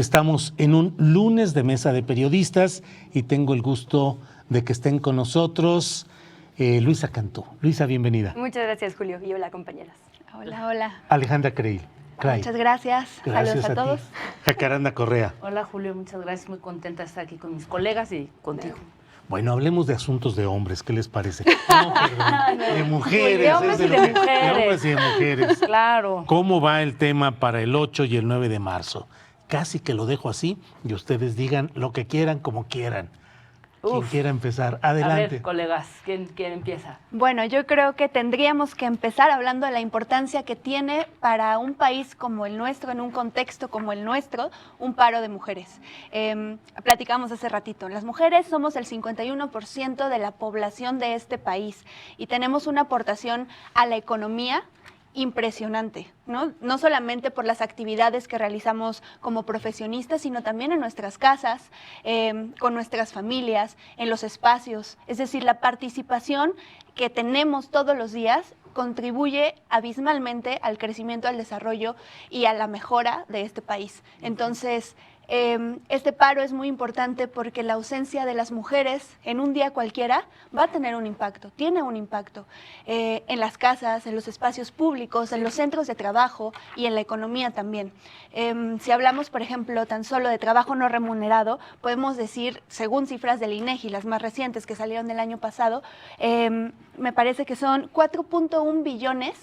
Estamos en un lunes de mesa de periodistas y tengo el gusto de que estén con nosotros Luisa Cantú. Luisa, bienvenida. Muchas gracias, Julio. Y hola, compañeras. Hola, hola. Alejandra Creil. Muchas gracias. Gracias Saludos a todos. Jacaranda Correa. Hola, Julio. Muchas gracias. Muy contenta de estar aquí con mis colegas y contigo. Bueno, hablemos de asuntos de hombres, ¿qué les parece? No, perdón, de mujeres. De hombres y de mujeres. De hombres y de mujeres. Claro. ¿Cómo va el tema para el 8 y el 9 de marzo? Casi que lo dejo así y ustedes digan lo que quieran, como quieran. Quien quiera empezar, adelante. A ver, colegas, ¿quién empieza? Bueno, yo creo que tendríamos que empezar hablando de la importancia que tiene para un país como el nuestro, en un contexto como el nuestro, un paro de mujeres. Platicamos hace ratito, las mujeres somos el 51% de la población de este país y tenemos una aportación a la economía impresionante, ¿no? No solamente por las actividades que realizamos como profesionistas, sino también en nuestras casas, con nuestras familias, en los espacios. Es decir, la participación que tenemos todos los días contribuye abismalmente al crecimiento, al desarrollo y a la mejora de este país. Entonces, este paro es muy importante porque la ausencia de las mujeres en un día cualquiera va a tener un impacto, tiene un impacto en las casas, en los espacios públicos, en los centros de trabajo y en la economía también. Si hablamos, por ejemplo, tan solo de trabajo no remunerado, podemos decir, según cifras del INEGI, las más recientes que salieron del año pasado, me parece que son 4.1 billones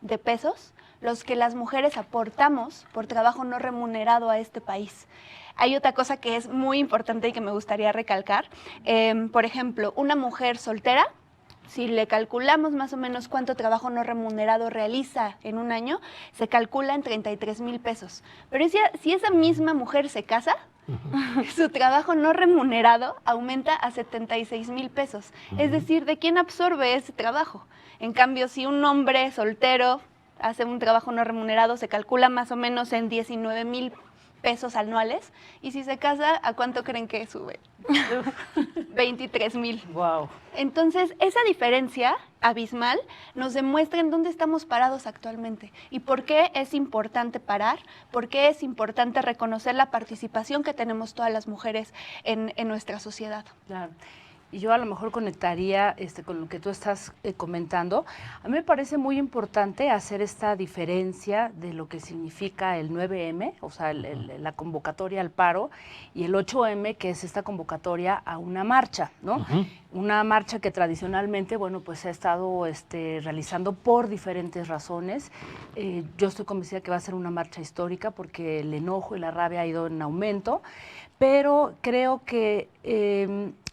de pesos los que las mujeres aportamos por trabajo no remunerado a este país. Hay otra cosa que es muy importante y que me gustaría recalcar. Por ejemplo, una mujer soltera, si le calculamos más o menos cuánto trabajo no remunerado realiza en un año, se calcula en 33,000 pesos. Pero si esa misma mujer se casa, su trabajo no remunerado aumenta a 76,000 pesos. Es decir, ¿de quién absorbe ese trabajo? En cambio, si un hombre soltero hace un trabajo no remunerado, se calcula más o menos en 19,000 pesos anuales. Y si se casa, ¿a cuánto creen que sube? 23,000. Wow. Entonces, esa diferencia abismal nos demuestra en dónde estamos parados actualmente y por qué es importante parar, por qué es importante reconocer la participación que tenemos todas las mujeres en nuestra sociedad. Claro. Y yo a lo mejor conectaría con lo que tú estás comentando. A mí me parece muy importante hacer esta diferencia de lo que significa el 9M, o sea, la convocatoria al paro, y el 8M, que es esta convocatoria a una marcha, ¿no? Una marcha que tradicionalmente, bueno, pues se ha estado realizando por diferentes razones. Yo estoy convencida que va a ser una marcha histórica porque el enojo y la rabia ha ido en aumento, pero creo que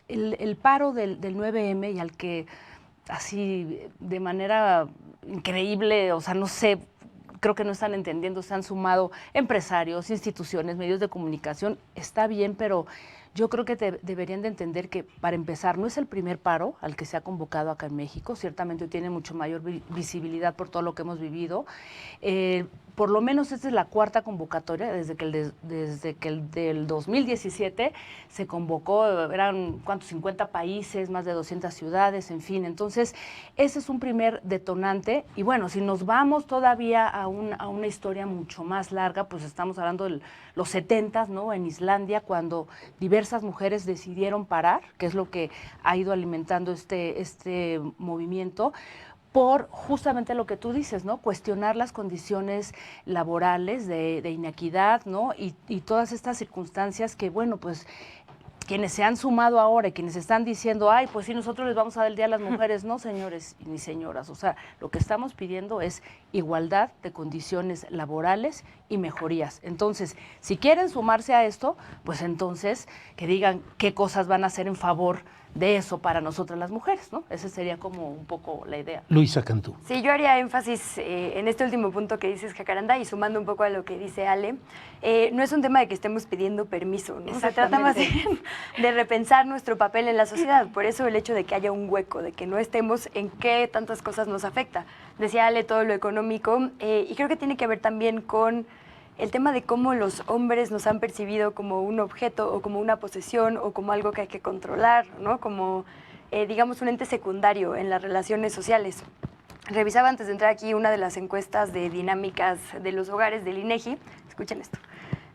el paro del 9M y al que así de manera increíble, o sea, no sé, creo que no están entendiendo, se han sumado empresarios, instituciones, medios de comunicación, está bien, pero yo creo que deberían de entender que, para empezar, no es el primer paro al que se ha convocado acá en México, ciertamente tiene mucho mayor visibilidad por todo lo que hemos vivido. Por lo menos esta es la cuarta convocatoria, desde que el del 2017 se convocó, eran, ¿cuántos? 50 países, más de 200 ciudades, en fin. Entonces, ese es un primer detonante. Y bueno, si nos vamos todavía a una historia mucho más larga, pues estamos hablando de los 70s, ¿no? En Islandia, cuando diversas mujeres decidieron parar, que es lo que ha ido alimentando este movimiento, por justamente lo que tú dices, ¿no? Cuestionar las condiciones laborales de inequidad, ¿no? Y todas estas circunstancias que, bueno, pues quienes se han sumado ahora y quienes están diciendo, ay, pues sí, nosotros les vamos a dar el día a las mujeres, no, señores ni señoras, o sea, lo que estamos pidiendo es igualdad de condiciones laborales y mejorías. Entonces, si quieren sumarse a esto, pues entonces que digan qué cosas van a hacer en favor de eso para nosotras las mujeres, ¿no? Esa sería como un poco la idea. Luisa Cantú. Sí, yo haría énfasis en este último punto que dices, Jacaranda, y sumando un poco a lo que dice Ale, no es un tema de que estemos pidiendo permiso, ¿no? Se trata más bien de repensar nuestro papel en la sociedad. Por eso el hecho de que haya un hueco, de que no estemos en qué tantas cosas nos afecta. Decía Ale todo lo económico, y creo que tiene que ver también con el tema de cómo los hombres nos han percibido como un objeto o como una posesión o como algo que hay que controlar, ¿no? Como, digamos, un ente secundario en las relaciones sociales. Revisaba antes de entrar aquí una de las encuestas de dinámicas de los hogares del INEGI. Escuchen esto.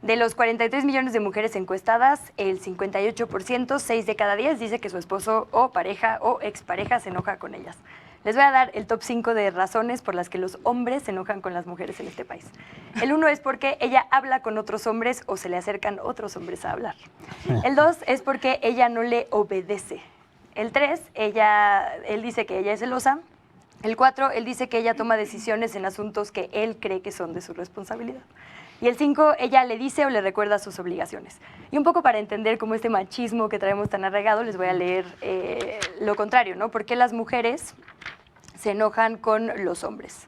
De los 43 millones de mujeres encuestadas, el 58%, 6 de cada 10, dice que su esposo o pareja o expareja se enoja con ellas. Les voy a dar el top 5 de razones por las que los hombres se enojan con las mujeres en este país. El 1 es porque ella habla con otros hombres o se le acercan otros hombres a hablar. El 2 es porque ella no le obedece. El 3, él dice que ella es celosa. El 4, él dice que ella toma decisiones en asuntos que él cree que son de su responsabilidad. Y el 5, ella le dice o le recuerda sus obligaciones. Y un poco para entender cómo este machismo que traemos tan arraigado, les voy a leer lo contrario, ¿no? ¿Por qué las mujeres se enojan con los hombres?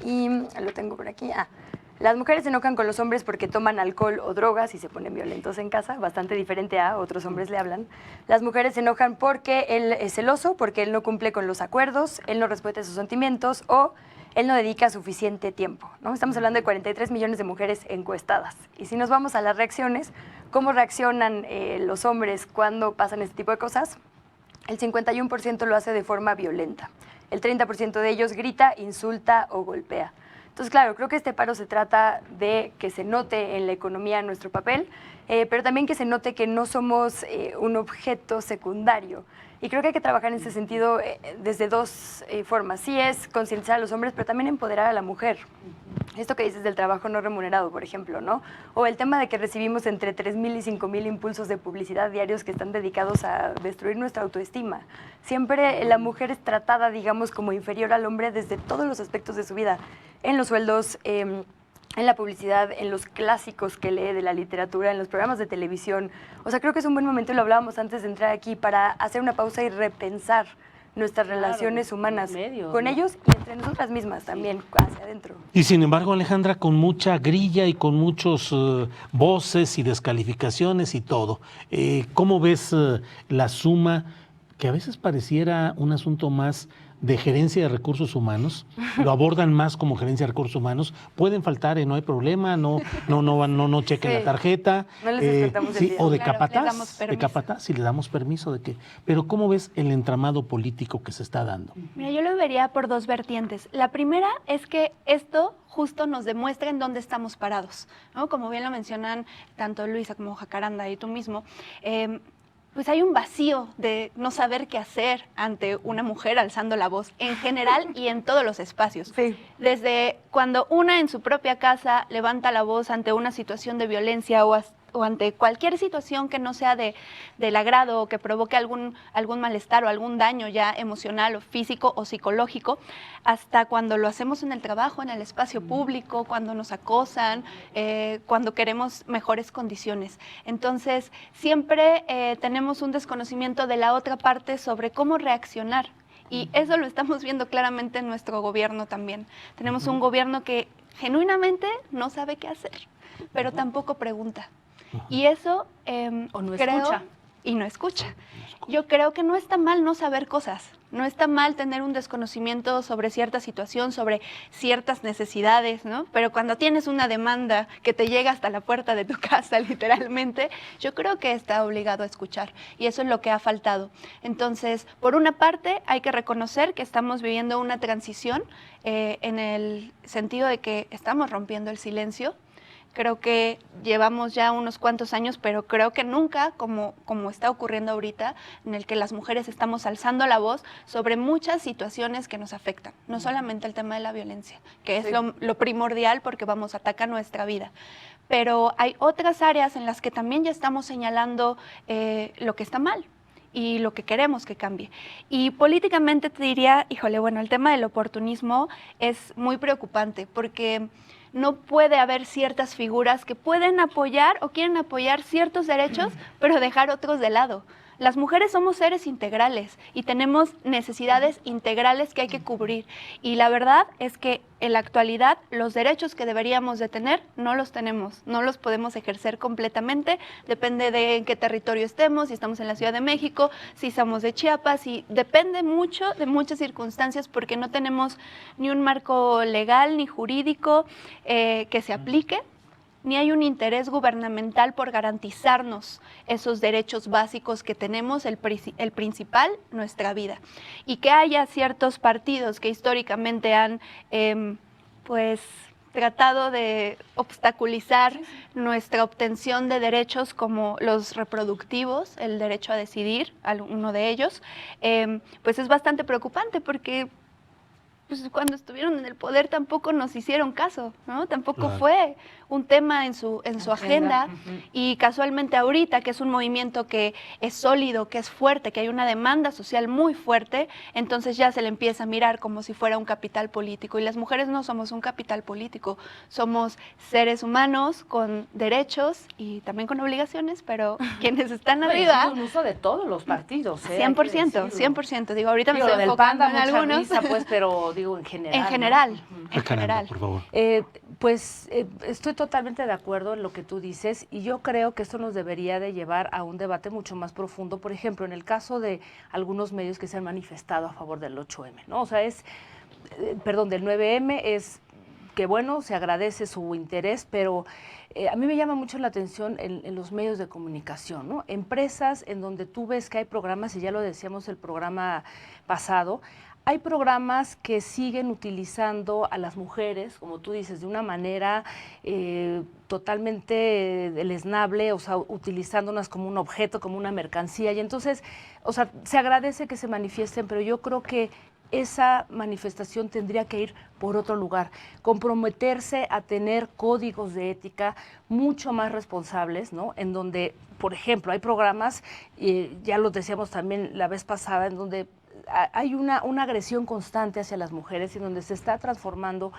Y lo tengo por aquí. Las mujeres se enojan con los hombres porque toman alcohol o drogas y se ponen violentos en casa, bastante diferente a otros hombres le hablan. Las mujeres se enojan porque él es celoso, porque él no cumple con los acuerdos, él no respeta sus sentimientos o él no dedica suficiente tiempo, ¿no? Estamos hablando de 43 millones de mujeres encuestadas. Y si nos vamos a las reacciones, ¿cómo reaccionan los hombres cuando pasan este tipo de cosas? El 51% lo hace de forma violenta. El 30% de ellos grita, insulta o golpea. Entonces, claro, creo que este paro se trata de que se note en la economía nuestro papel, pero también que se note que no somos un objeto secundario. Y creo que hay que trabajar en ese sentido desde dos formas. Sí es concientizar a los hombres, pero también empoderar a la mujer. Esto que dices del trabajo no remunerado, por ejemplo, ¿no? O el tema de que recibimos entre 3,000 y 5,000 impulsos de publicidad diarios que están dedicados a destruir nuestra autoestima. Siempre la mujer es tratada, digamos, como inferior al hombre desde todos los aspectos de su vida. En los sueldos, en la publicidad, en los clásicos que lee de la literatura, en los programas de televisión. O sea, creo que es un buen momento, y lo hablábamos antes de entrar aquí, para hacer una pausa y repensar nuestras relaciones humanas con ellos y entre nosotras mismas también, hacia adentro. Y sin embargo, Alejandra, con mucha grilla y con muchos voces y descalificaciones y todo, ¿cómo ves la suma que a veces pareciera un asunto más de gerencia de recursos humanos? Lo abordan más como gerencia de recursos humanos. Pueden faltar, no hay problema, no chequen la tarjeta. No les despertamos el día. O de Claro, capataz, si le damos permiso de que. Pero ¿cómo ves el entramado político que se está dando? Mira, yo lo vería por dos vertientes. La primera es que esto justo nos demuestra en dónde estamos parados, ¿no? Como bien lo mencionan tanto Luisa como Jacaranda y tú mismo, pues hay un vacío de no saber qué hacer ante una mujer alzando la voz en general y en todos los espacios. Sí. Desde cuando una en su propia casa levanta la voz ante una situación de violencia o ante cualquier situación que no sea del agrado o que provoque algún malestar o algún daño ya emocional o físico o psicológico, hasta cuando lo hacemos en el trabajo, en el espacio público, cuando nos acosan, cuando queremos mejores condiciones. Entonces, siempre tenemos un desconocimiento de la otra parte sobre cómo reaccionar. Y eso lo estamos viendo claramente en nuestro gobierno también. Tenemos un gobierno que genuinamente no sabe qué hacer, pero tampoco pregunta. Y eso O no creo, escucha. Y no escucha. Yo creo que no está mal no saber cosas, no está mal tener un desconocimiento sobre cierta situación, sobre ciertas necesidades, ¿no? Pero cuando tienes una demanda que te llega hasta la puerta de tu casa, literalmente, yo creo que está obligado a escuchar y eso es lo que ha faltado. Entonces, por una parte, hay que reconocer que estamos viviendo una transición en el sentido de que estamos rompiendo el silencio. Creo que llevamos ya unos cuantos años, pero creo que nunca, como está ocurriendo ahorita, en el que las mujeres estamos alzando la voz sobre muchas situaciones que nos afectan. No solamente el tema de la violencia, que es lo primordial porque ataca nuestra vida. Pero hay otras áreas en las que también ya estamos señalando lo que está mal y lo que queremos que cambie. Y políticamente te diría, híjole, bueno, el tema del oportunismo es muy preocupante porque no puede haber ciertas figuras que pueden apoyar o quieren apoyar ciertos derechos, pero dejar otros de lado. Las mujeres somos seres integrales y tenemos necesidades integrales que hay que cubrir. Y la verdad es que en la actualidad los derechos que deberíamos de tener no los tenemos, no los podemos ejercer completamente. Depende de en qué territorio estemos, si estamos en la Ciudad de México, si somos de Chiapas, y depende mucho de muchas circunstancias porque no tenemos ni un marco legal ni jurídico que se aplique, ni hay un interés gubernamental por garantizarnos esos derechos básicos que tenemos, el principal, nuestra vida. Y que haya ciertos partidos que históricamente han, tratado de obstaculizar nuestra obtención de derechos como los reproductivos, el derecho a decidir, uno de ellos, pues es bastante preocupante porque pues cuando estuvieron en el poder tampoco nos hicieron caso, ¿no? Tampoco fue un tema en su agenda. Y casualmente ahorita, que es un movimiento que es sólido, que es fuerte, que hay una demanda social muy fuerte, entonces ya se le empieza a mirar como si fuera un capital político. Y las mujeres no somos un capital político, somos seres humanos con derechos y también con obligaciones, pero quienes están arriba... Es un uso de todos los partidos, 100%, 100%. Digo, ahorita me lo estoy del enfocando Panda, en mucha algunos. risa, pues, pero digo en general. En general, ¿no? en general. Por favor. Estoy totalmente de acuerdo en lo que tú dices y yo creo que esto nos debería de llevar a un debate mucho más profundo. Por ejemplo, en el caso de algunos medios que se han manifestado a favor del 8M, ¿no? O sea, del 9M, es que bueno, se agradece su interés, pero a mí me llama mucho la atención en los medios de comunicación, ¿no? Empresas en donde tú ves que hay programas, y ya lo decíamos el programa pasado, hay programas que siguen utilizando a las mujeres, como tú dices, de una manera totalmente deleznable, o sea, utilizándolas como un objeto, como una mercancía. Y entonces, o sea, se agradece que se manifiesten, pero yo creo que esa manifestación tendría que ir por otro lugar, comprometerse a tener códigos de ética mucho más responsables, ¿no? En donde, por ejemplo, hay programas, ya lo decíamos también la vez pasada, en donde hay una agresión constante hacia las mujeres y en donde se está transformando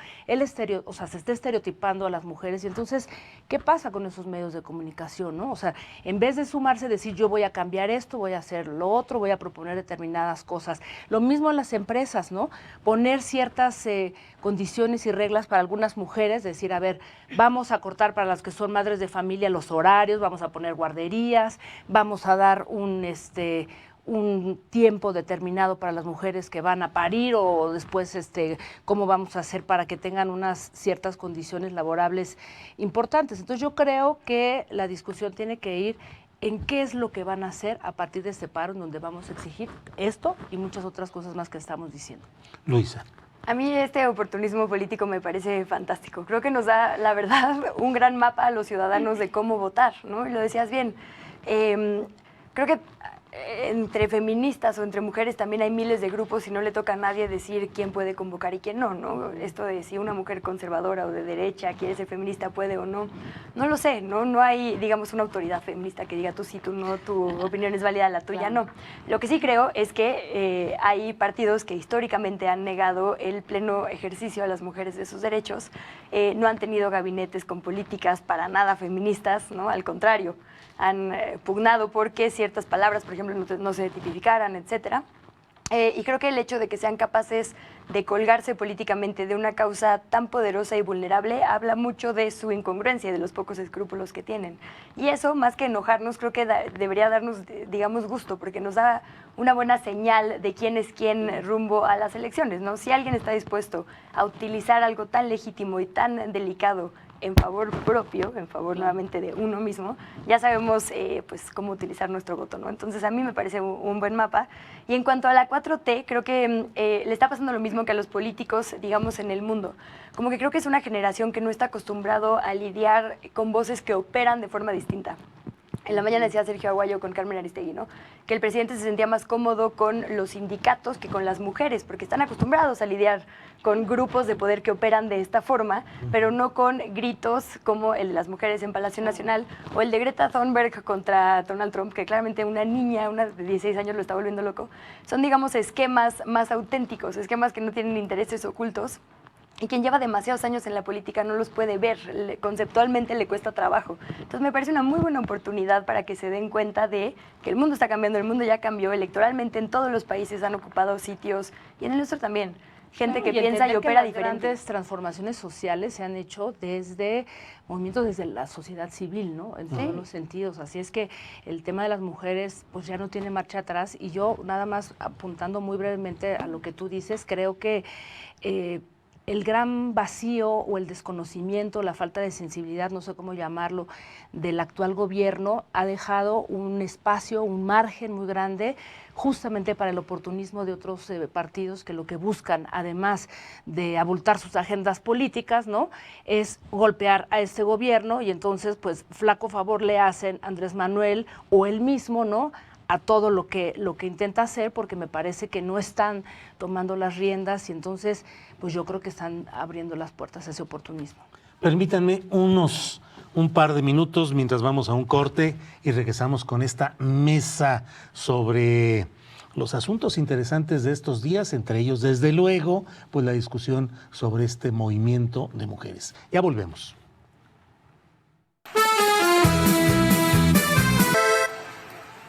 o sea, se está estereotipando a las mujeres. Y entonces, ¿qué pasa con esos medios de comunicación, no? O sea, en vez de sumarse, decir yo voy a cambiar esto, voy a hacer lo otro, voy a proponer determinadas cosas. Lo mismo en las empresas, ¿no? Poner ciertas condiciones y reglas para algunas mujeres, decir, a ver, vamos a cortar para las que son madres de familia los horarios, vamos a poner guarderías, vamos a dar un tiempo determinado para las mujeres que van a parir o después cómo vamos a hacer para que tengan unas ciertas condiciones laborables importantes. Entonces yo creo que la discusión tiene que ir en qué es lo que van a hacer a partir de este paro en donde vamos a exigir esto y muchas otras cosas más que estamos diciendo. Luisa. A mí este oportunismo político me parece fantástico. Creo que nos da, la verdad, un gran mapa a los ciudadanos de cómo votar, ¿no? Y lo decías bien. Creo que entre feministas o entre mujeres también hay miles de grupos y no le toca a nadie decir quién puede convocar y quién no, ¿no? Esto de si una mujer conservadora o de derecha quiere ser feminista puede o no, no lo sé, no hay, digamos, una autoridad feminista que diga tú sí, tú no, tu opinión es válida, la tuya no. Lo que sí creo es que hay partidos que históricamente han negado el pleno ejercicio a las mujeres de sus derechos, no han tenido gabinetes con políticas para nada feministas, ¿no? Al contrario, han pugnado porque ciertas palabras, por ejemplo, no se tipificaran, etcétera. Y creo que el hecho de que sean capaces de colgarse políticamente de una causa tan poderosa y vulnerable habla mucho de su incongruencia y de los pocos escrúpulos que tienen. Y eso, más que enojarnos, creo que debería darnos, digamos, gusto, porque nos da una buena señal de quién es quién rumbo a las elecciones, ¿no? Si alguien está dispuesto a utilizar algo tan legítimo y tan delicado en favor propio, en favor nuevamente de uno mismo, ya sabemos pues cómo utilizar nuestro voto, ¿no? Entonces a mí me parece un buen mapa. Y en cuanto a la 4T, creo que le está pasando lo mismo que a los políticos, digamos, en el mundo. Como que creo que es una generación que no está acostumbrado a lidiar con voces que operan de forma distinta. En la mañana decía Sergio Aguayo con Carmen Aristegui, ¿no? Que el presidente se sentía más cómodo con los sindicatos que con las mujeres, porque están acostumbrados a lidiar con grupos de poder que operan de esta forma, pero no con gritos como el de las mujeres en Palacio Nacional o el de Greta Thunberg contra Donald Trump, que claramente una niña, una de 16 años, lo está volviendo loco. Son, digamos, esquemas más auténticos, esquemas que no tienen intereses ocultos. Y quien lleva demasiados años en la política no los puede ver, conceptualmente le cuesta trabajo. Entonces me parece una muy buena oportunidad para que se den cuenta de que el mundo está cambiando, el mundo ya cambió, electoralmente en todos los países han ocupado sitios y en el nuestro también. Gente que piensa y opera diferente. Las grandes transformaciones sociales se han hecho desde movimientos desde la sociedad civil, ¿no? En todos los sentidos. Así es que el tema de las mujeres pues ya no tiene marcha atrás y yo nada más apuntando muy brevemente a lo que tú dices, creo que el gran vacío o el desconocimiento, la falta de sensibilidad, no sé cómo llamarlo, del actual gobierno ha dejado un espacio, un margen muy grande justamente para el oportunismo de otros partidos que lo que buscan, además de abultar sus agendas políticas, ¿no?, es golpear a este gobierno, y entonces pues flaco favor le hacen Andrés Manuel o él mismo, ¿no?, a todo lo que intenta hacer, porque me parece que no están tomando las riendas, y entonces pues yo creo que están abriendo las puertas a ese oportunismo. Permítanme un par de minutos mientras vamos a un corte y regresamos con esta mesa sobre los asuntos interesantes de estos días, entre ellos, desde luego, pues la discusión sobre este movimiento de mujeres. Ya volvemos.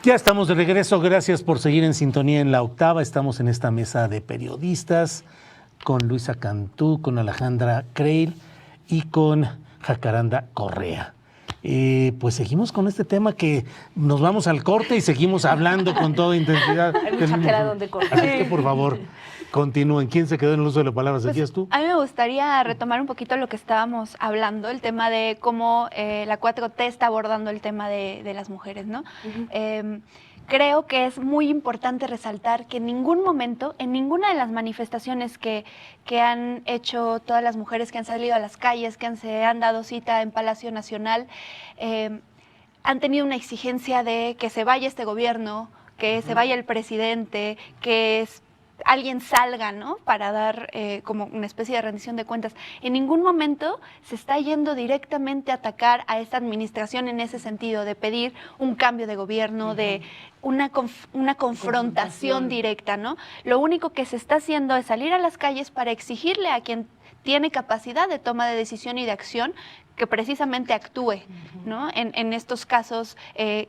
Ya estamos de regreso, gracias por seguir en sintonía en La Octava. Estamos en esta mesa de periodistas con Luisa Cantú, con Alejandra Creil y con Jacaranda Correa. Pues seguimos con este tema, que nos vamos al corte y seguimos hablando con toda intensidad. Hay mucha tela donde cortar. Así que por favor, continúen. ¿Quién se quedó en el uso de la palabra? ¿Decías tú? A mí me gustaría retomar un poquito lo que estábamos hablando, el tema de cómo la 4T está abordando el tema de las mujeres, ¿no? Creo que es muy importante resaltar que en ningún momento, en ninguna de las manifestaciones que han hecho todas las mujeres que han salido a las calles, se han dado cita en Palacio Nacional, han tenido una exigencia de que se vaya este gobierno, que se vaya el presidente, que alguien salga, ¿no?, para dar como una especie de rendición de cuentas. En ningún momento se está yendo directamente a atacar a esta administración en ese sentido, de pedir un cambio de gobierno, de una confrontación directa, ¿no? Lo único que se está haciendo es salir a las calles para exigirle a quien tiene capacidad de toma de decisión y de acción que precisamente actúe, ¿no?, en estos casos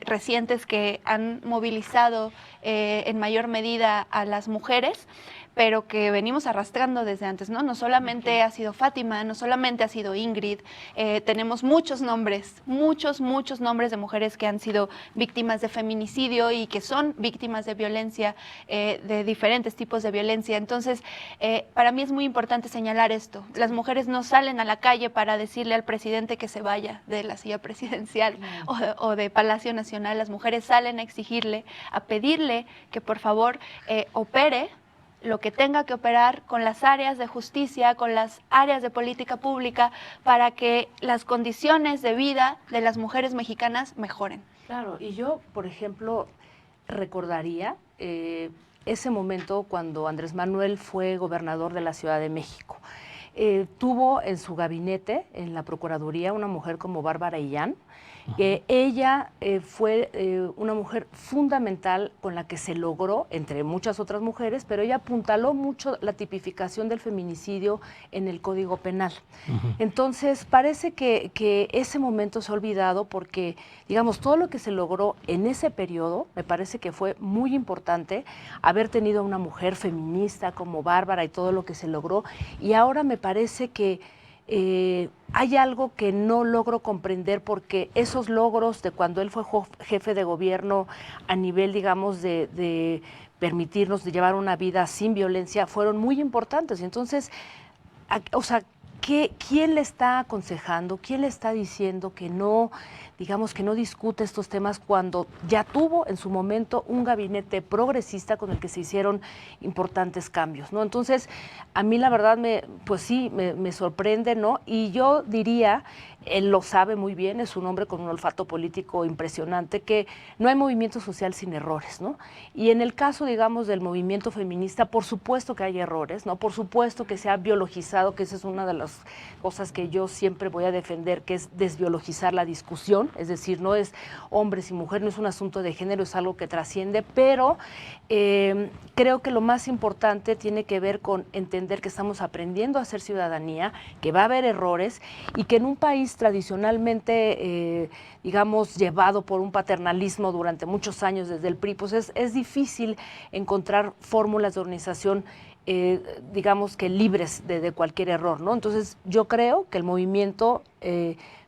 recientes que han movilizado en mayor medida a las mujeres, pero que venimos arrastrando desde antes, ¿no? No solamente ha sido Fátima, no solamente ha sido Ingrid, tenemos muchos nombres de mujeres que han sido víctimas de feminicidio y que son víctimas de violencia, de diferentes tipos de violencia. Entonces, para mí es muy importante señalar esto. Las mujeres no salen a la calle para decirle al presidente que se vaya de la silla presidencial o de Palacio Nacional. Las mujeres salen a exigirle, a pedirle que por favor opere lo que tenga que operar con las áreas de justicia, con las áreas de política pública, para que las condiciones de vida de las mujeres mexicanas mejoren. Claro, y yo, por ejemplo, recordaría ese momento cuando Andrés Manuel fue gobernador de la Ciudad de México. Tuvo en su gabinete, en la Procuraduría, una mujer como Bárbara Illán, que ella fue una mujer fundamental con la que se logró, entre muchas otras mujeres, pero ella apuntaló mucho la tipificación del feminicidio en el Código Penal. Entonces, parece que ese momento se ha olvidado porque, digamos, todo lo que se logró en ese periodo, me parece que fue muy importante haber tenido a una mujer feminista como Bárbara y todo lo que se logró, y ahora me parece que hay algo que no logro comprender, porque esos logros de cuando él fue jefe de gobierno a nivel, digamos, de permitirnos de llevar una vida sin violencia fueron muy importantes. Entonces, o sea, ¿quién le está aconsejando, quién le está diciendo que no, digamos, que no discute estos temas cuando ya tuvo en su momento un gabinete progresista con el que se hicieron importantes cambios, ¿no? Entonces, a mí la verdad me sorprende, ¿no? Y yo diría, él lo sabe muy bien, es un hombre con un olfato político impresionante, que no hay movimiento social sin errores, ¿no? Y en el caso, digamos, del movimiento feminista, por supuesto que hay errores, ¿no? Por supuesto que se ha biologizado, que esa es una de las cosas que yo siempre voy a defender, que es desbiologizar la discusión, es decir, no es hombres y mujeres, no es un asunto de género, es algo que trasciende, pero creo que lo más importante tiene que ver con entender que estamos aprendiendo a hacer ciudadanía, que va a haber errores y que en un país tradicionalmente, digamos, llevado por un paternalismo durante muchos años desde el PRI, pues es difícil encontrar fórmulas de organización digamos que libres de cualquier error, ¿no? Entonces yo creo que el movimiento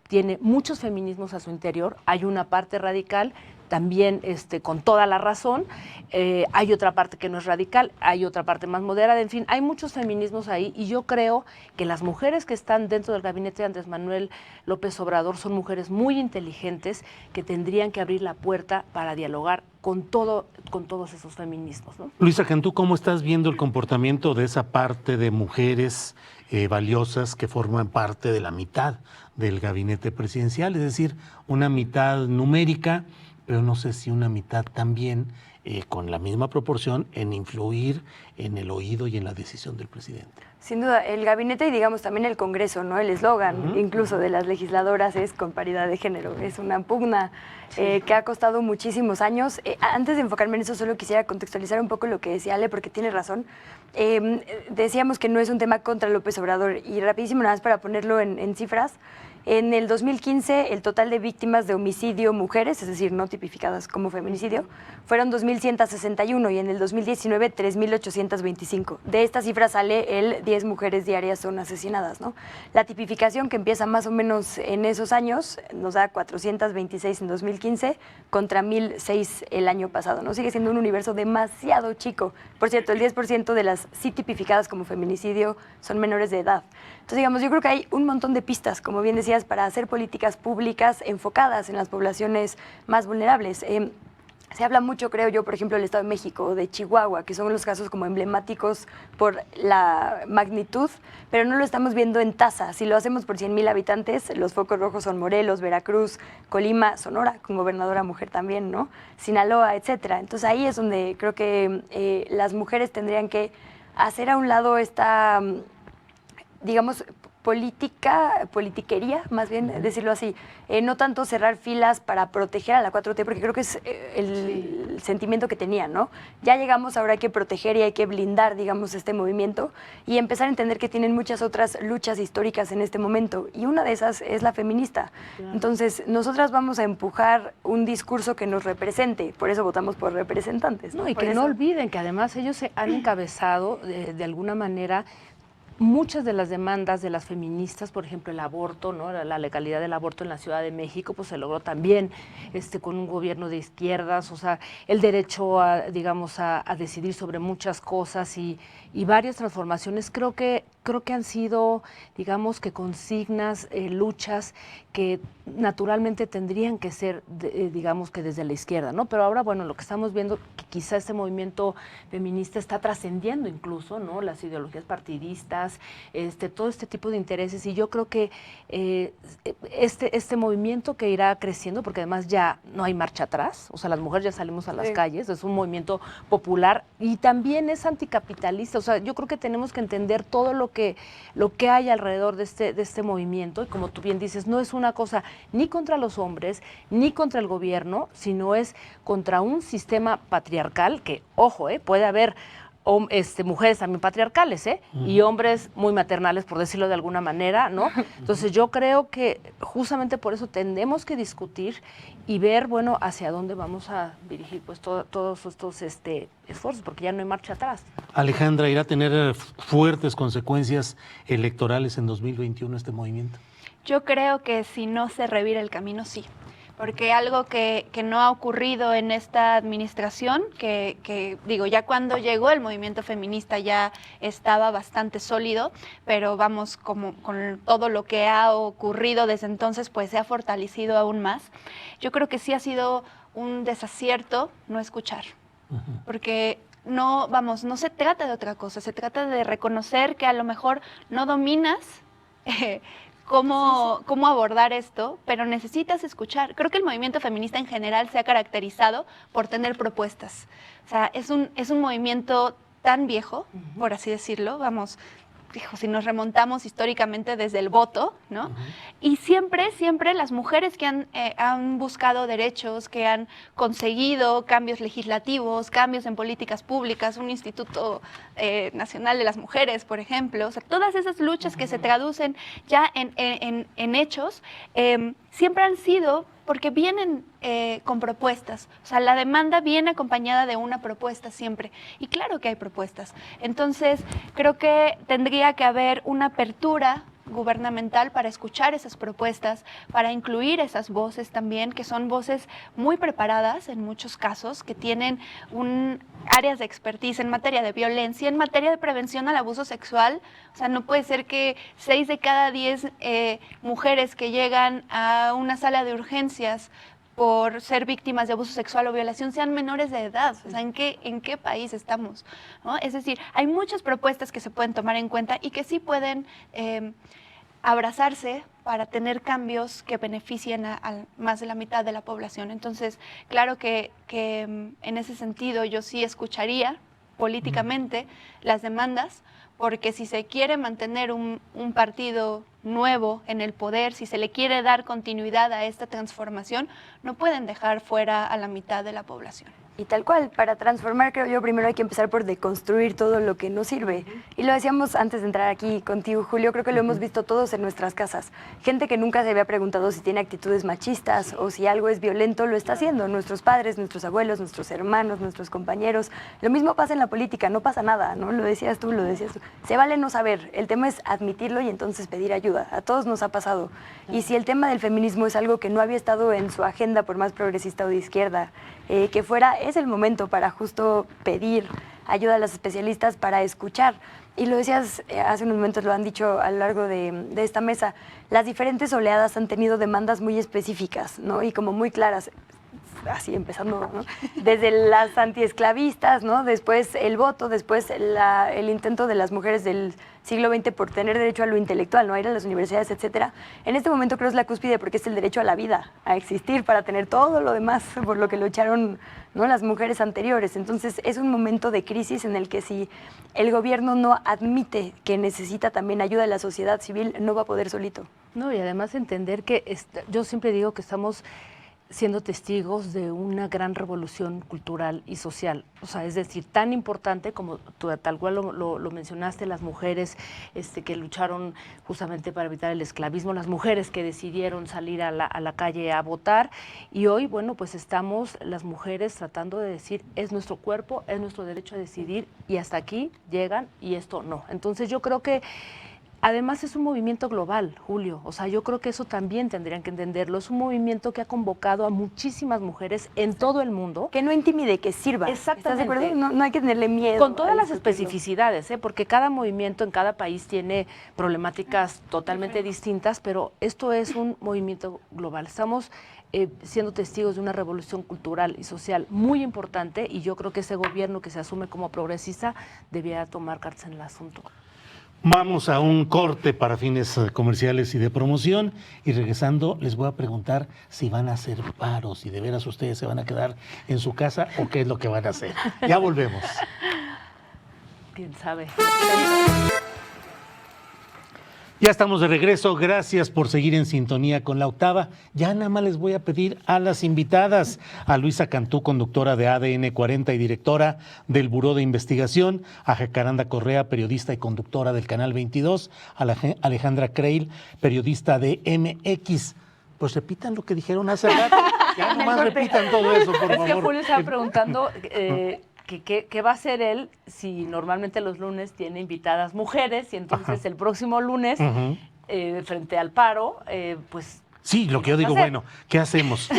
tiene muchos feminismos a su interior, hay una parte radical, también con toda la razón, hay otra parte que no es radical, hay otra parte más moderada, en fin, hay muchos feminismos ahí y yo creo que las mujeres que están dentro del gabinete de Andrés Manuel López Obrador son mujeres muy inteligentes que tendrían que abrir la puerta para dialogar con todos esos feminismos, ¿no? Luisa Cantú, ¿cómo estás viendo el comportamiento de esa parte de mujeres valiosas que forman parte de la mitad del gabinete presidencial? Es decir, una mitad numérica, pero no sé si una mitad también con la misma proporción en influir en el oído y en la decisión del presidente. Sin duda, el gabinete y digamos también el Congreso, ¿no? El eslogan incluso de las legisladoras es con paridad de género. Es una pugna que ha costado muchísimos años. Antes de enfocarme en eso, solo quisiera contextualizar un poco lo que decía Ale, porque tiene razón. Decíamos que no es un tema contra López Obrador y rapidísimo, nada más para ponerlo en cifras. En el 2015, el total de víctimas de homicidio mujeres, es decir, no tipificadas como feminicidio, fueron 2.161 y en el 2019, 3.825. De esta cifra sale el 10 mujeres diarias son asesinadas, ¿no? La tipificación, que empieza más o menos en esos años, nos da 426 en 2015 contra 1.006 el año pasado, ¿no? Sigue siendo un universo demasiado chico. Por cierto, el 10% de las sí tipificadas como feminicidio son menores de edad. Entonces, digamos, yo creo que hay un montón de pistas, como bien decías, para hacer políticas públicas enfocadas en las poblaciones más vulnerables. Se habla mucho, creo yo, por ejemplo, del Estado de México, de Chihuahua, que son los casos como emblemáticos por la magnitud, pero no lo estamos viendo en tasa. Si lo hacemos por 100,000 habitantes, los focos rojos son Morelos, Veracruz, Colima, Sonora, con gobernadora mujer también, ¿no? Sinaloa, etcétera. Entonces ahí es donde creo que las mujeres tendrían que hacer a un lado esta, digamos, politiquería, más bien decirlo así, no tanto cerrar filas para proteger a la 4T, porque creo que es el sentimiento que tenían, ¿no? Ya llegamos, ahora hay que proteger y hay que blindar, digamos, este movimiento y empezar a entender que tienen muchas otras luchas históricas en este momento, y una de esas es la feminista. Claro. Entonces, nosotras vamos a empujar un discurso que nos represente, por eso votamos por representantes, ¿no? Y que no olviden que además ellos se han encabezado de alguna manera muchas de las demandas de las feministas, por ejemplo, el aborto, ¿no? La legalidad del aborto en la Ciudad de México, pues se logró también con un gobierno de izquierdas, o sea, el derecho a, digamos, a decidir sobre muchas cosas y varias transformaciones. Creo que han sido, digamos, que consignas, luchas que naturalmente tendrían que ser, digamos, que desde la izquierda, ¿no? Pero ahora, bueno, lo que estamos viendo, que quizá este movimiento feminista está trascendiendo incluso, ¿no? Las ideologías partidistas, todo este tipo de intereses, y yo creo que este movimiento que irá creciendo, porque además ya no hay marcha atrás, o sea, las mujeres ya salimos a las calles, es un movimiento popular y también es anticapitalista, o sea, yo creo que tenemos que entender todo lo que hay alrededor de este movimiento, y como tú bien dices, no es una cosa ni contra los hombres, ni contra el gobierno, sino es contra un sistema patriarcal que, ojo, puede haber mujeres también patriarcales, y hombres muy maternales, por decirlo de alguna manera, ¿no? Entonces yo creo que justamente por eso tenemos que discutir y ver, bueno, hacia dónde vamos a dirigir pues todos estos esfuerzos, porque ya no hay marcha atrás. Alejandra, ¿irá a tener fuertes consecuencias electorales en 2021 este movimiento? Yo creo que si no se revira el camino, sí. Porque algo que no ha ocurrido en esta administración, que digo, ya cuando llegó el movimiento feminista ya estaba bastante sólido, pero vamos, como con todo lo que ha ocurrido desde entonces, pues se ha fortalecido aún más. Yo creo que sí ha sido un desacierto no escuchar, porque no se trata de otra cosa, se trata de reconocer que a lo mejor no dominas cómo abordar esto, pero necesitas escuchar. Creo que el movimiento feminista en general se ha caracterizado por tener propuestas. O sea, es un movimiento tan viejo, por así decirlo, vamos, si nos remontamos históricamente desde el voto, ¿no? Y siempre las mujeres que han buscado derechos, que han conseguido cambios legislativos, cambios en políticas públicas, un Instituto Nacional de las Mujeres, por ejemplo, o sea, todas esas luchas que se traducen ya en hechos, siempre han sido porque vienen con propuestas. O sea, la demanda viene acompañada de una propuesta siempre. Y claro que hay propuestas. Entonces, creo que tendría que haber una apertura gubernamental para escuchar esas propuestas, para incluir esas voces también, que son voces muy preparadas en muchos casos, que tienen áreas de expertise en materia de violencia, en materia de prevención al abuso sexual. O sea, no puede ser que 6 de cada 10 mujeres que llegan a una sala de urgencias por ser víctimas de abuso sexual o violación sean menores de edad. O sea, ¿en qué país estamos? ¿No? Es decir, hay muchas propuestas que se pueden tomar en cuenta y que sí pueden abrazarse para tener cambios que beneficien a más de la mitad de la población. Entonces, claro que en ese sentido yo sí escucharía políticamente las demandas, porque si se quiere mantener un partido nuevo en el poder, si se le quiere dar continuidad a esta transformación, no pueden dejar fuera a la mitad de la población. Y tal cual, para transformar, creo yo, primero hay que empezar por deconstruir todo lo que nos sirve. Y lo decíamos antes de entrar aquí contigo, Julio, creo que lo hemos visto todos en nuestras casas. Gente que nunca se había preguntado si tiene actitudes machistas o si algo es violento, lo está haciendo. Nuestros padres, nuestros abuelos, nuestros hermanos, nuestros compañeros. Lo mismo pasa en la política, no pasa nada, ¿no? Lo decías tú. Se vale no saber, el tema es admitirlo y entonces pedir ayuda. A todos nos ha pasado. Y si el tema del feminismo es algo que no había estado en su agenda, por más progresista o de izquierda, que fuera, es el momento para justo pedir ayuda a los especialistas, para escuchar. Y lo decías hace unos momentos, lo han dicho a lo largo de esta mesa, las diferentes oleadas han tenido demandas muy específicas, ¿no? Y como muy claras. Así empezando, ¿no? Desde las antiesclavistas, ¿no? Después el voto, después el intento de las mujeres del siglo XX por tener derecho a lo intelectual, ¿no? A ir a las universidades, etcétera. En este momento creo que es la cúspide porque es el derecho a la vida, a existir, para tener todo lo demás por lo que lucharon, ¿no? Las mujeres anteriores. Entonces es un momento de crisis en el que si el gobierno no admite que necesita también ayuda de la sociedad civil, no va a poder solito. No, y además entender que yo siempre digo que estamos siendo testigos de una gran revolución cultural y social. O sea, es decir, tan importante como tú, tal cual lo mencionaste, las mujeres que lucharon justamente para evitar el esclavismo, las mujeres que decidieron salir a la calle a votar, y hoy, bueno, pues estamos las mujeres tratando de decir, es nuestro cuerpo, es nuestro derecho a decidir, y hasta aquí llegan y esto no. Entonces yo creo que además es un movimiento global, Julio. O sea, yo creo que eso también tendrían que entenderlo. Es un movimiento que ha convocado a muchísimas mujeres en todo el mundo. Que no intimide, que sirva. Exactamente. ¿Estás de acuerdo? No hay que tenerle miedo. Con todas las especificidades, porque cada movimiento en cada país tiene problemáticas totalmente distintas, pero esto es un movimiento global. Estamos siendo testigos de una revolución cultural y social muy importante, y yo creo que ese gobierno que se asume como progresista debiera tomar cartas en el asunto. Vamos a un corte para fines comerciales y de promoción, y regresando les voy a preguntar si van a hacer paro, si de veras ustedes se van a quedar en su casa o qué es lo que van a hacer. Ya volvemos. ¿Quién sabe? Ya estamos de regreso, gracias por seguir en sintonía con La Octava. Ya nada más les voy a pedir a las invitadas, a Luisa Cantú, conductora de ADN 40 y directora del Buró de Investigación, a Jacaranda Correa, periodista y conductora del Canal 22, a Alejandra Creil, periodista de MX. Pues repitan lo que dijeron hace rato, ya nomás repitan todo eso, por favor. Es que Julio estaba preguntando ¿qué va a hacer él si normalmente los lunes tiene invitadas mujeres y entonces el próximo lunes, frente al paro, pues... Sí, lo que yo digo, bueno, ¿qué hacemos?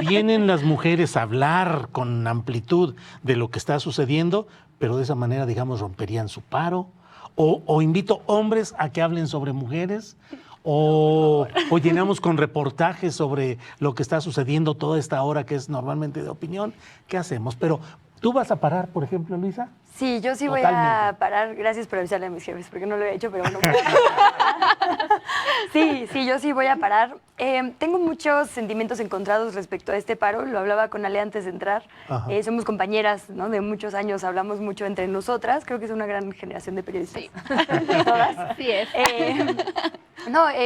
Vienen las mujeres a hablar con amplitud de lo que está sucediendo, pero de esa manera, digamos, romperían su paro. O invito hombres a que hablen sobre mujeres. O llenamos con reportajes sobre lo que está sucediendo toda esta hora que es normalmente de opinión. ¿Qué hacemos? Pero, ¿tú vas a parar, por ejemplo, Luisa? Sí, yo sí voy a parar. Gracias por avisarle a mis jefes, porque no lo he hecho, pero bueno. Sí, yo sí voy a parar. Tengo muchos sentimientos encontrados respecto a este paro. Lo hablaba con Ale antes de entrar. Somos compañeras, ¿no? De muchos años, hablamos mucho entre nosotras. Creo que es una gran generación de periodistas. Sí. Todas. Sí es.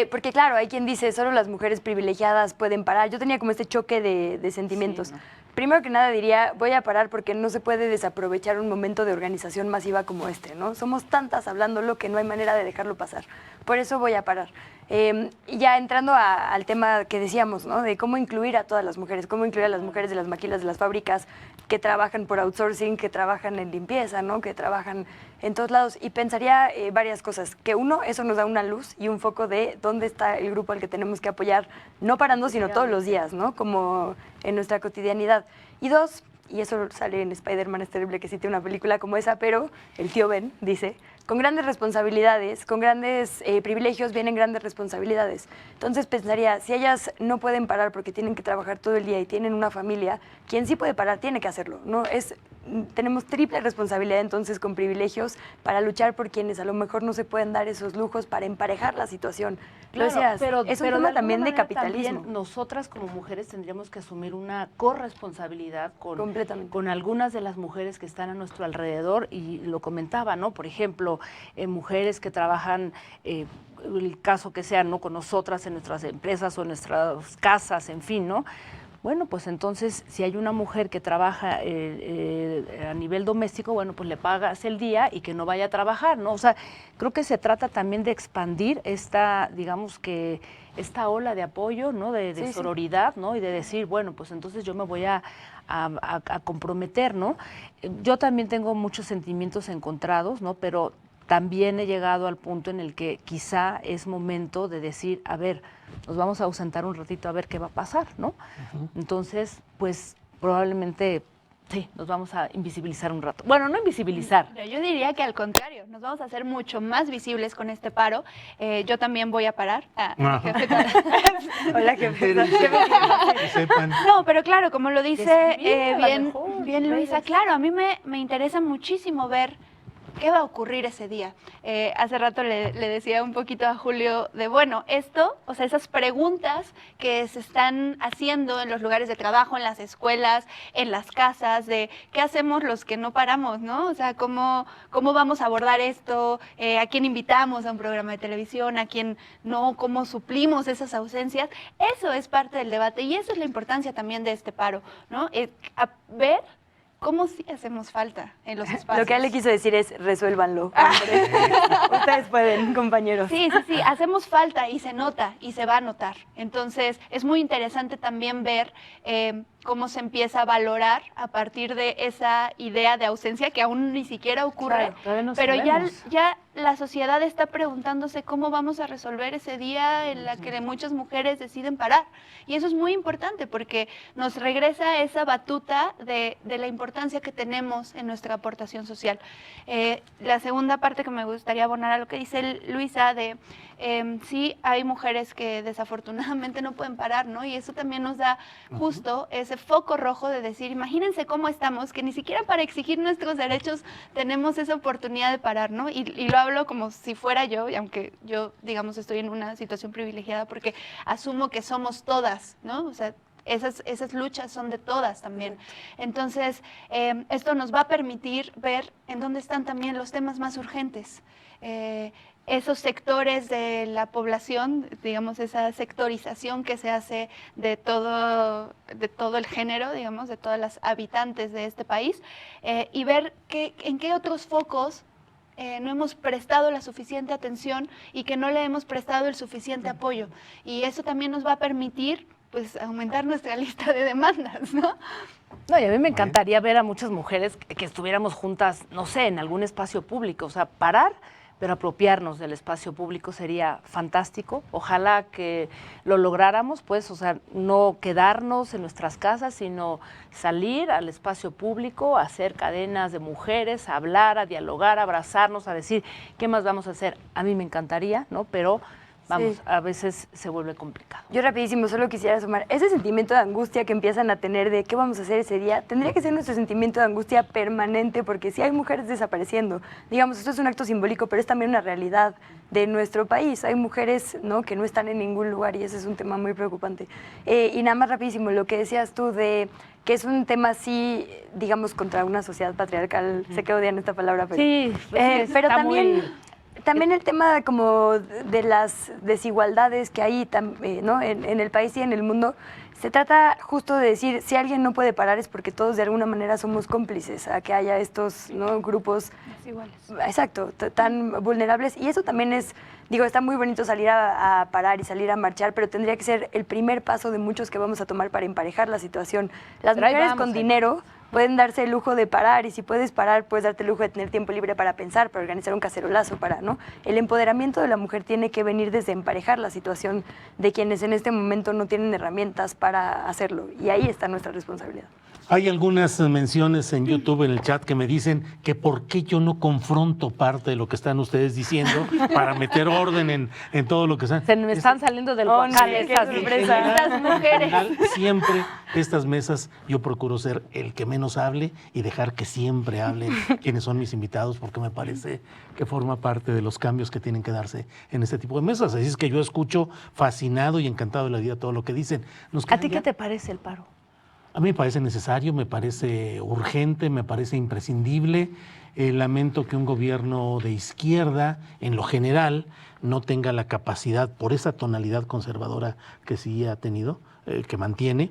Porque claro, hay quien dice, solo las mujeres privilegiadas pueden parar. Yo tenía como este choque de sentimientos. Sí, ¿no? Primero que nada diría, voy a parar porque no se puede desaprovechar un momento de organización masiva como este, ¿no? Somos tantas hablándolo que no hay manera de dejarlo pasar. Por eso voy a parar. Y ya entrando al tema que decíamos, ¿no? De cómo incluir a todas las mujeres, cómo incluir a las mujeres de las maquilas, de las fábricas, que trabajan por outsourcing, que trabajan en limpieza, ¿no? Que trabajan en todos lados. Y pensaría varias cosas. Que uno, eso nos da una luz y un foco de dónde está el grupo al que tenemos que apoyar, no parando, sino todos los días, ¿no? Como en nuestra cotidianidad. Y dos, y eso sale en Spider-Man, es terrible que cite una película como esa, pero el tío Ben dice, con grandes responsabilidades, con grandes privilegios vienen grandes responsabilidades. Entonces pensaría, si ellas no pueden parar porque tienen que trabajar todo el día y tienen una familia, quien sí puede parar tiene que hacerlo, ¿no? Tenemos triple responsabilidad entonces con privilegios para luchar por quienes a lo mejor no se pueden dar esos lujos para emparejar la situación. Claro, Decías, es un tema también de capitalismo. También nosotras como mujeres tendríamos que asumir una corresponsabilidad con algunas de las mujeres que están a nuestro alrededor, y lo comentaba, ¿no? Por ejemplo, mujeres que trabajan, el caso que sea, ¿no? Con nosotras en nuestras empresas o en nuestras casas, en fin, ¿no? Bueno, pues entonces, si hay una mujer que trabaja a nivel doméstico, bueno, pues le pagas el día y que no vaya a trabajar, ¿no? O sea, creo que se trata también de expandir esta, digamos que, esta ola de apoyo, ¿no? De sororidad, ¿no? Y de decir, bueno, pues entonces yo me voy a comprometer, ¿no? Yo también tengo muchos sentimientos encontrados, ¿no? Pero también he llegado al punto en el que quizá es momento de decir, a ver, nos vamos a ausentar un ratito a ver qué va a pasar, ¿no? Entonces, pues probablemente sí, nos vamos a invisibilizar un rato. Bueno, no invisibilizar. Yo diría que al contrario, nos vamos a hacer mucho más visibles con este paro. Yo también voy a parar. Hola, jefe. No, pero claro, como lo dice bien puede Luisa, ser. claro, a mí me interesa muchísimo ver qué va a ocurrir ese día. Hace rato le decía un poquito a Julio de, bueno, esto, o sea, esas preguntas que se están haciendo en los lugares de trabajo, en las escuelas, en las casas, de qué hacemos los que no paramos, ¿no? O sea, cómo vamos a abordar esto, a quién invitamos a un programa de televisión, a quién no, cómo suplimos esas ausencias. Eso es parte del debate y eso es la importancia también de este paro, ¿no? A ver cómo sí hacemos falta en los espacios. Lo que él le quiso decir es, resuélvanlo, hombre. Ustedes pueden, compañeros. Sí, hacemos falta y se nota y se va a notar. Entonces, es muy interesante también ver cómo se empieza a valorar a partir de esa idea de ausencia que aún ni siquiera ocurre, Claro, todavía no pero sabemos. ya la sociedad está preguntándose cómo vamos a resolver ese día en la que muchas mujeres deciden parar. Y eso es muy importante porque nos regresa esa batuta de la importancia que tenemos en nuestra aportación social. La segunda parte que me gustaría abonar a lo que dice Luisa de sí hay mujeres que desafortunadamente no pueden parar, ¿no? Y eso también nos da justo ese foco rojo de decir, imagínense cómo estamos, que ni siquiera para exigir nuestros derechos tenemos esa oportunidad de parar, ¿no? Y lo hablo como si fuera yo, y aunque yo, digamos, estoy en una situación privilegiada porque asumo que somos todas, ¿no? O sea, esas luchas son de todas también. Entonces, esto nos va a permitir ver en dónde están también los temas más urgentes. Esos sectores de la población, digamos, esa sectorización que se hace de todo el género, digamos, de todas las habitantes de este país, y ver en qué otros focos no hemos prestado la suficiente atención y que no le hemos prestado el suficiente apoyo. Y eso también nos va a permitir, pues, aumentar nuestra lista de demandas, ¿no? No, y a mí me encantaría ver a muchas mujeres que estuviéramos juntas, no sé, en algún espacio público, o sea, parar, pero apropiarnos del espacio público sería fantástico. Ojalá que lo lográramos, pues, o sea, no quedarnos en nuestras casas, sino salir al espacio público, a hacer cadenas de mujeres, a hablar, a dialogar, a abrazarnos, a decir qué más vamos a hacer. A mí me encantaría, ¿no? Pero vamos, Sí. a veces se vuelve complicado. Yo rapidísimo solo quisiera sumar, ese sentimiento de angustia que empiezan a tener de qué vamos a hacer ese día, tendría que ser nuestro sentimiento de angustia permanente, porque si hay mujeres desapareciendo, digamos, esto es un acto simbólico, pero es también una realidad de nuestro país. Hay mujeres, ¿no?, que no están en ningún lugar y ese es un tema muy preocupante. Y nada más rapidísimo, lo que decías tú de que es un tema así, digamos, contra una sociedad patriarcal, sé que odian esta palabra, pero, Sí, pero está también... muy... También el tema como de las desigualdades que hay ¿no? en el país y en el mundo, Se trata justo de decir, si alguien no puede parar es porque todos de alguna manera somos cómplices a que haya estos, ¿no?, grupos Desiguales. exacto, tan vulnerables. Y eso también es, digo, está muy bonito salir a parar y salir a marchar, pero tendría que ser el primer paso de muchos que vamos a tomar para emparejar la situación. Las Pero ahí mujeres vamos, con dinero pueden darse el lujo de parar, y si puedes parar, puedes darte el lujo de tener tiempo libre para pensar, para organizar un cacerolazo, ¿no? El empoderamiento de la mujer tiene que venir desde emparejar la situación de quienes en este momento no tienen herramientas para hacerlo, y ahí está nuestra responsabilidad. Hay algunas menciones en YouTube, en el chat, que me dicen que por qué yo no confronto parte de lo que están ustedes diciendo para meter orden en todo lo que están. Se me están saliendo del Oh, guacal sí, qué estas sorpresa. Estas mujeres. Siempre estas mesas yo procuro ser el que menos hable y dejar que siempre hablen quienes son mis invitados, porque me parece que forma parte de los cambios que tienen que darse en este tipo de mesas. Así es que yo escucho fascinado y encantado de la vida todo lo que dicen. ¿A ti qué te parece el paro? A mí me parece necesario, me parece urgente, me parece imprescindible. Lamento que un gobierno de izquierda, en lo general, no tenga la capacidad, por esa tonalidad conservadora que sí ha tenido, que mantiene,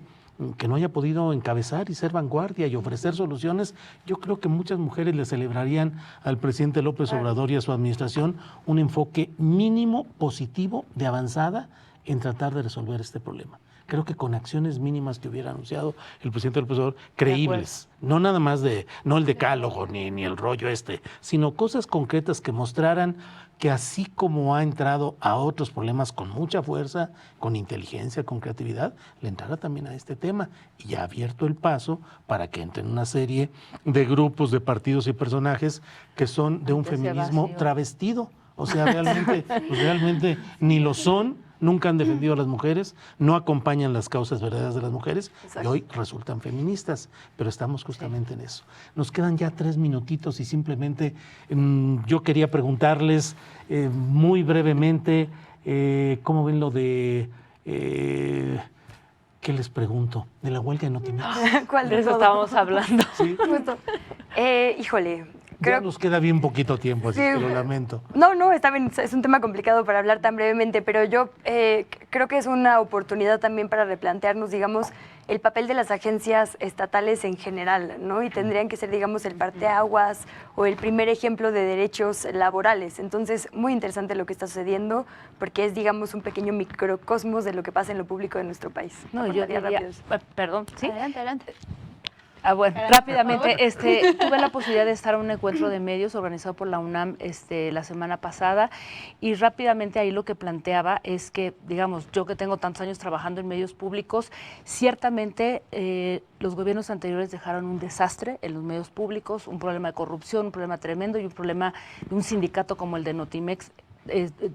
que no haya podido encabezar y ser vanguardia y ofrecer soluciones. Yo creo que muchas mujeres le celebrarían al presidente López Obrador y a su administración un enfoque mínimo positivo de avanzada en tratar de resolver este problema. Creo que con acciones mínimas que hubiera anunciado el presidente López Obrador, creíbles, no nada más no el decálogo ni el rollo sino cosas concretas que mostraran que así como ha entrado a otros problemas con mucha fuerza, con inteligencia, con creatividad, le entrara también a este tema, y ha abierto el paso para que entren una serie de grupos, de partidos y personajes que son de un feminismo travestido. O sea, realmente ni lo son, nunca han defendido a las mujeres, no acompañan las causas verdaderas de las mujeres. Exacto. Y hoy resultan feministas, pero estamos justamente en eso. Nos quedan ya 3 minutitos y simplemente yo quería preguntarles muy brevemente cómo ven lo de... ¿qué les pregunto? De la huelga de Notimex. ¿Cuál de eso estábamos hablando? Sí. Híjole. Ya nos queda bien poquito tiempo, así que lo lamento. No, está bien, es un tema complicado para hablar tan brevemente, pero yo creo que es una oportunidad también para replantearnos, digamos, el papel de las agencias estatales en general, ¿no? Y tendrían que ser, digamos, el parteaguas o el primer ejemplo de derechos laborales. Entonces, muy interesante lo que está sucediendo, porque es, digamos, un pequeño microcosmos de lo que pasa en lo público de nuestro país. No, yo diría, perdón, ¿sí? Adelante. Bueno, rápidamente, tuve la posibilidad de estar en un encuentro de medios organizado por la UNAM la semana pasada, y rápidamente ahí lo que planteaba es que, digamos, yo que tengo tantos años trabajando en medios públicos, ciertamente los gobiernos anteriores dejaron un desastre en los medios públicos, un problema de corrupción, un problema tremendo y un problema de un sindicato como el de Notimex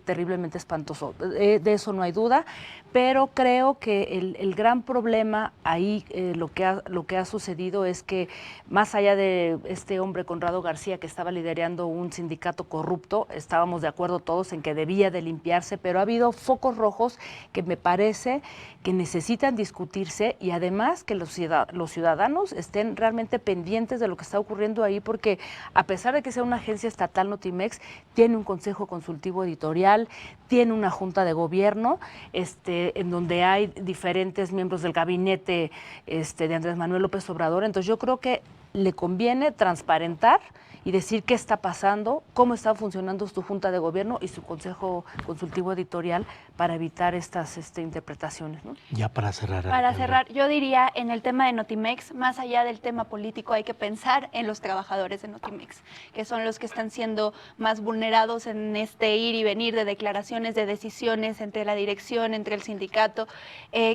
terriblemente espantoso. De eso no hay duda, pero creo que el gran problema ahí, lo que ha sucedido es que más allá de este hombre Conrado García que estaba liderando un sindicato corrupto, estábamos de acuerdo todos en que debía de limpiarse, pero ha habido focos rojos que me parece que necesitan discutirse, y además que los ciudadanos estén realmente pendientes de lo que está ocurriendo ahí, porque a pesar de que sea una agencia estatal, Notimex tiene un consejo consultivo editorial, tiene una junta de gobierno, en donde hay diferentes miembros del gabinete de Andrés Manuel López Obrador. Entonces yo creo que le conviene transparentar y decir qué está pasando, cómo está funcionando su junta de gobierno y su consejo consultivo editorial para evitar estas interpretaciones, ¿no? Ya para cerrar. Para cerrar, yo diría, en el tema de Notimex, más allá del tema político, hay que pensar en los trabajadores de Notimex, que son los que están siendo más vulnerados en este ir y venir de declaraciones, de decisiones entre la dirección, entre el sindicato.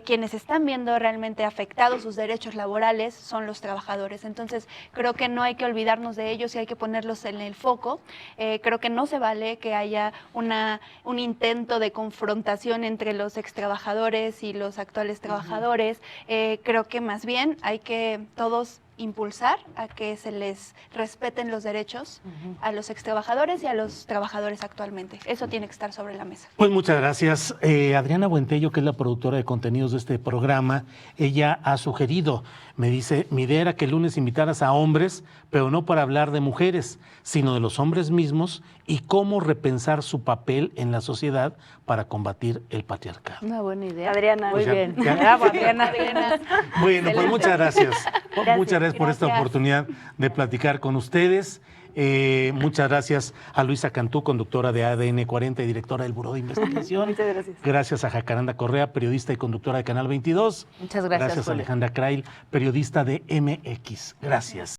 Quienes están viendo realmente afectados sus derechos laborales son los trabajadores. Entonces, creo que no hay que olvidarnos de ellos y hay que ponerlos en el foco. Creo que no se vale que haya un intento de confrontación entre los extrabajadores y los actuales trabajadores. Creo que más bien hay que todos impulsar a que se les respeten los derechos a los extrabajadores y a los trabajadores actualmente. Eso tiene que estar sobre la mesa. Pues muchas gracias. Adriana Buentello, que es la productora de contenidos de este programa, ella ha sugerido, me dice, mi idea era que el lunes invitaras a hombres, pero no para hablar de mujeres, sino de los hombres mismos y cómo repensar su papel en la sociedad para combatir el patriarcado. Una buena idea. Adriana. Muy Ya- bien. ya- Bravo, Adriana. Bueno, pues muchas gracias. Muchas gracias por esta Gracias. oportunidad de platicar con ustedes. Muchas gracias a Luisa Cantú, conductora de ADN 40 y directora del Buró de Investigación. Muchas gracias. Gracias a Jacaranda Correa, periodista y conductora de Canal 22. Muchas gracias, Gracias a Julio. Alejandra Krail, periodista de MX. Gracias.